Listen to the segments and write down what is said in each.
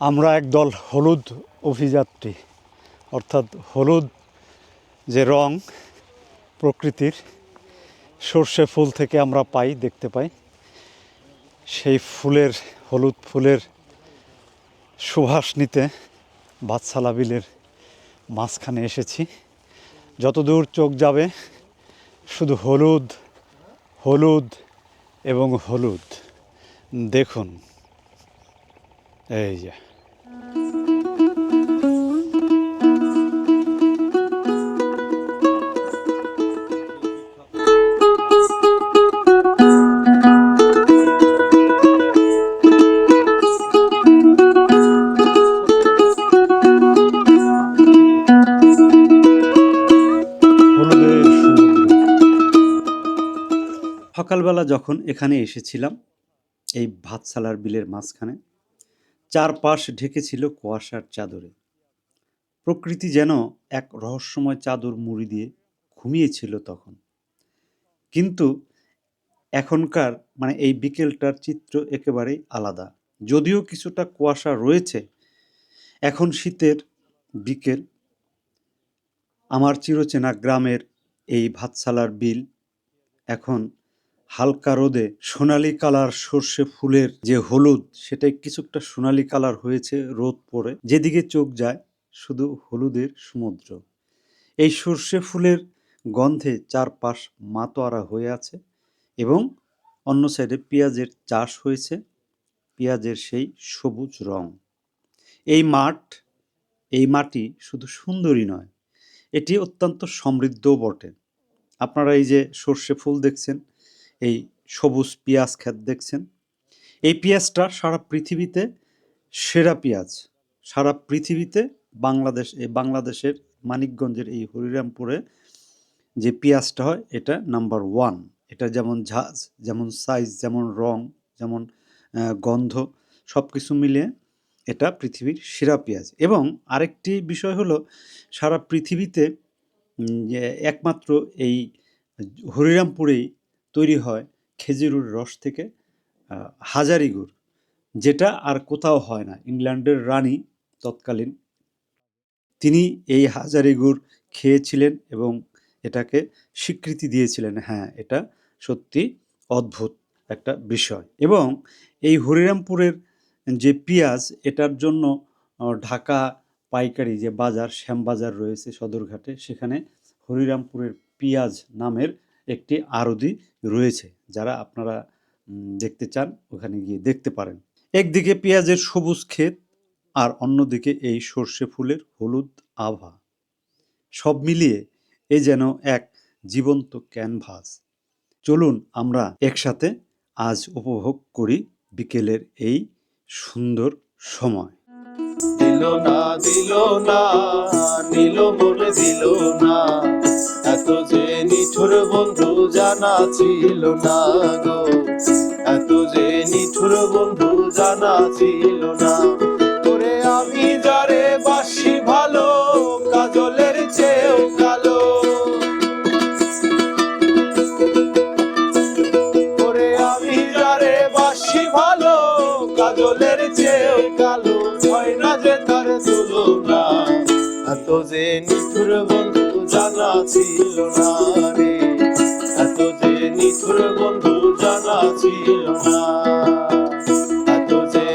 আমরা একদল হলুদ অভিযাত্রী, অর্থাৎ হলুদ যে রং প্রকৃতির সর্ষে ফুল থেকে আমরা দেখতে পাই, সেই ফুলের হলুদ ফুলের সুবাস নিতে ভাতশালা বিলের মাঝখানে এসেছি। যতদূর চোখ যাবে শুধু হলুদ, হলুদ এবং হলুদ। দেখুন, এই যে সকালবেলা যখন এখানে এসেছিলাম, এই ভাতশালার বিলের মাঝখানে চারপাশ ঢেকেছিল কুয়াশার চাদরে। প্রকৃতি যেন এক রহস্যময় চাদর মুড়ি দিয়ে ঘুমিয়েছিল তখন। কিন্তু এখনকার এই বিকেলটার চিত্র একেবারেই আলাদা। যদিও কিছুটা কুয়াশা রয়েছে, এখন শীতের বিকেল। আমার চিরচেনা গ্রামের এই ভাতশালার বিল এখন হালকা রোদে সোনালি কালার সর্ষে ফুলের যে হলুদ, সেটাই কিছুটা সোনালি কালার হয়েছে রোদ পড়ে। যেদিকে চোখ যায় শুধু হলুদের সমুদ্র। এই সর্ষে ফুলের গন্ধে চারপাশ মাতোয়ারা হয়ে আছে এবং অন্য সাইডে পেঁয়াজের চাষ হয়েছে, পেঁয়াজের সেই সবুজ রং। এই মাটি শুধু সুন্দরী নয়, এটি অত্যন্ত সমৃদ্ধও বটে। আপনারা এই যে সর্ষে ফুল দেখছেন, এই সবুজ পেঁয়াজ ক্ষেত দেখছেন, এই পেঁয়াজটা সারা পৃথিবীতে সেরা পেঁয়াজ। সারা পৃথিবীতে বাংলাদেশের মানিকগঞ্জের এই হরিরামপুরে যে পেঁয়াজটা হয়, এটা নাম্বার 1। এটা যেমন ঝাঁজ, যেমন সাইজ, যেমন রং, যেমন গন্ধ, সব কিছু মিলিয়ে এটা পৃথিবীর সেরা পেঁয়াজ। এবং আরেকটি বিষয় হলো, সারা পৃথিবীতে একমাত্র এই হরিরামপুরেই তৈরি হয় খেজুরের রস থেকে হাজারি গুড়, যেটা আর কোথাও হয় না। ইংল্যান্ডের রানী তৎকালীন তিনি এই হাজারি গুড় খেয়েছিলেন এবং এটাকে স্বীকৃতি দিয়েছিলেন, হ্যাঁ, এটা সত্যি অদ্ভুত একটা বিষয়। এবং এই হরিরামপুরের যে পেঁয়াজ, এটার জন্য ঢাকা পাইকারি যে বাজার, শ্যামবাজার রয়েছে সদরঘাটে, সেখানে হরিরামপুরের পেঁয়াজ নামের একটি আড়তি রয়েছে। যারা আপনারা দেখতে চান ওখানে গিয়ে দেখতে পারেন। একদিকে পেঁয়াজের সবুজ ক্ষেত, আর অন্যদিকে এই সর্ষে ফুলের হলুদ আভা। সব মিলিয়ে এ যেন এক জীবন্ত ক্যানভাস। চলুন আমরা একসাথে আজ উপভোগ করি বিকেলের এই সুন্দর সময়। দিল না নিল বলে দিল না, এত যে নিঠুর বন্ধু জানা ছিল না গো, এত যে নিঠুর বন্ধু জানা ছিল না। ওরে আমি যারে বাসি ভালো, কাজলের চেয়েও কালো। ওরে আমি যারে বাসি ভালো, কাজলের চেয়েও কালো। হয় না যে তার তুলনা, এত যে নিঠুর বন্ধু জানা ছিল না রে, এত যে নিঠুর বন্ধু জানা ছিল না। এত যে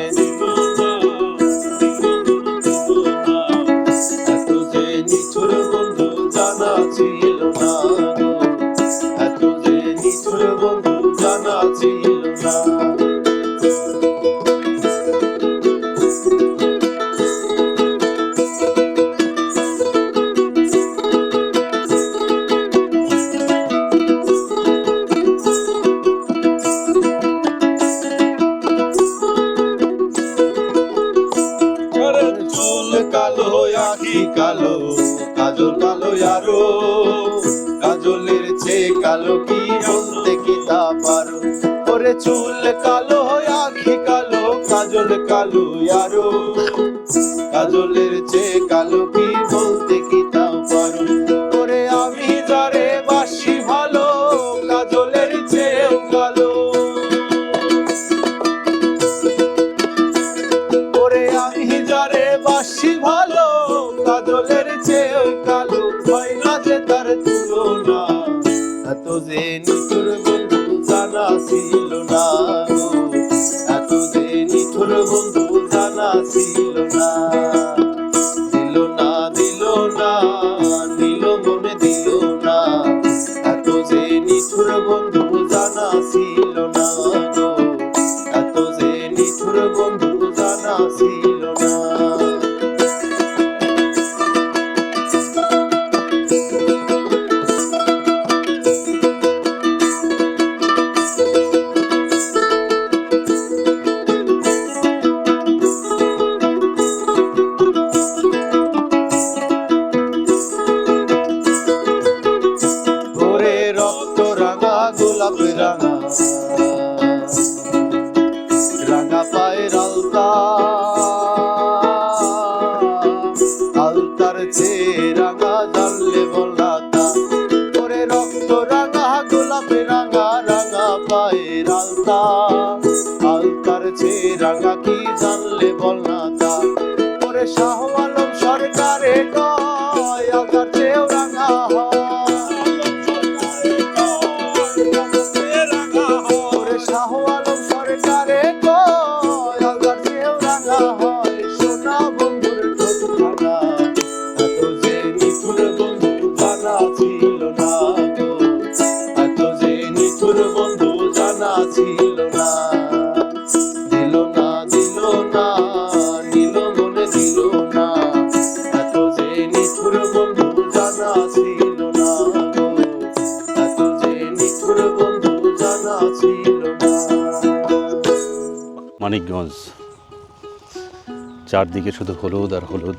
নিঠুর বন্ধু জানা ছিল না গো, এত যে নিঠুর বন্ধু জানা ছিল না। চুল কালো, আখি কালো, কাজল কালো আরো, কাজলের চেয়ে কালো কি বলতে কি তা পারো। ওরে চুল কালো, আখি কালো, কাজল কালো আরো, কাজলের চেয়ে কালো কি বলতে কি তা পারো। ওরে আমি যারে বাসি ভালো, কাজলের চেয়েও কালো। ওরে আমি ছিল না, দিল না দিল না, নিল মনে দিল না, এত যে নিঠুর বন্ধু জানা ছিল না গো, এত যে নিঠুর বন্ধু জানা ছিল না। ভোরে রক্ত রাঙা গোলাপ রাঙা, রাঙা পায়ের আলতা, আলতার চেয়ে রাঙা জানলে বলাতা। ভোরে রক্ত রাঙা গোলাপ রাঙা, রাঙা পায়ের আলতা, আলতার চেয়ে রাঙা কি জানলে বলাতা। ওরে শাহ আলম সরকারে কয় আলতার চেয়েও রাঙা হয়, শাহ আলম সরকারে কয় আলতার চেয়েও রাঙা হয়, সোনা বন্ধুর ঠোঁটখানা, এত যে নিঠুর বন্ধু জানা ছিল না গো, এত যে নিঠুর বন্ধু জানা ছিল না, দিল না দিল না, নিল মনে দিল না, এত যে নিঠুর বন্ধু জানা ছিল না গো, এত যে নিঠুর বন্ধু জানা ছিল না। মানিকগঞ্জ, চারদিকে শুধু হলুদ আর হলুদ।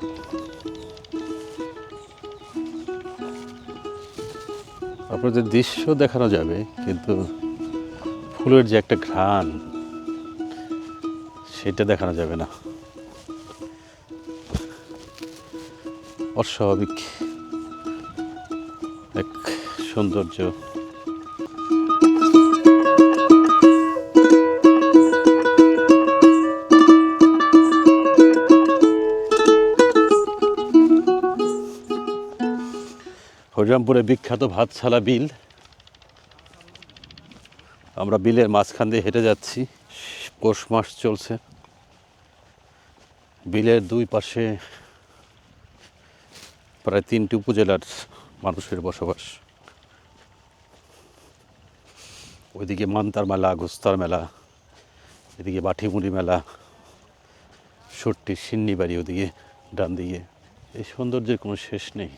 আপনাদের দৃশ্য দেখানো যাবে, কিন্তু ফুলের যে একটা ঘ্রাণ সেটা দেখানো যাবে না। অস্বাভাবিক এক সৌন্দর্য। হরিরামপুরে বিখ্যাত ভাতশালা বিল। আমরা বিলের মাঝখান দিয়ে হেঁটে যাচ্ছি, পৌষ মাস চলছে। বিলের দুই পাশে প্রায় 3টি উপজেলার মানুষের বসবাস। ওইদিকে মান্তার মেলা, গোস্তার মেলা, এদিকে বাঠিমুড়ি মেলা, সট্টি সিন্নি বাড়ি ওদিকে ডান দিকে। এই সৌন্দর্যের কোনো শেষ নেই।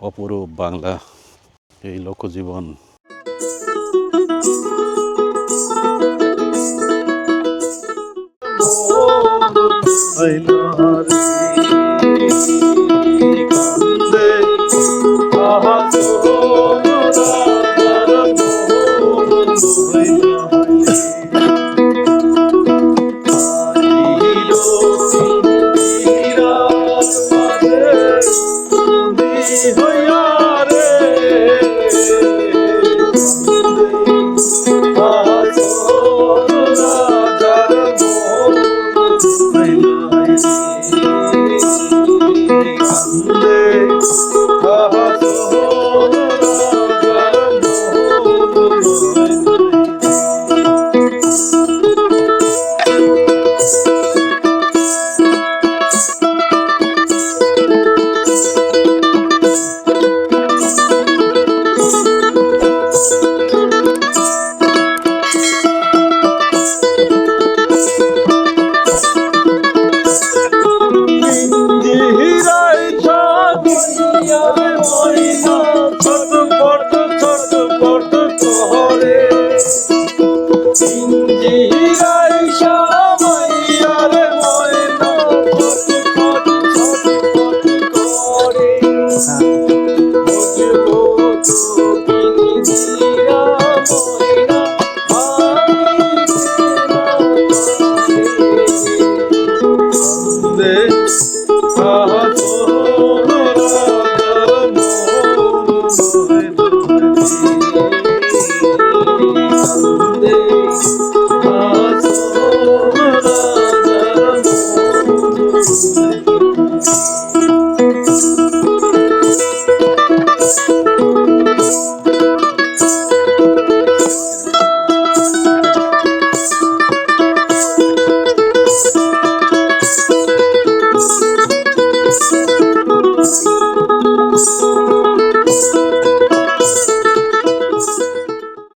অপরূপ বাংলা, এই লোকজীবন। হইল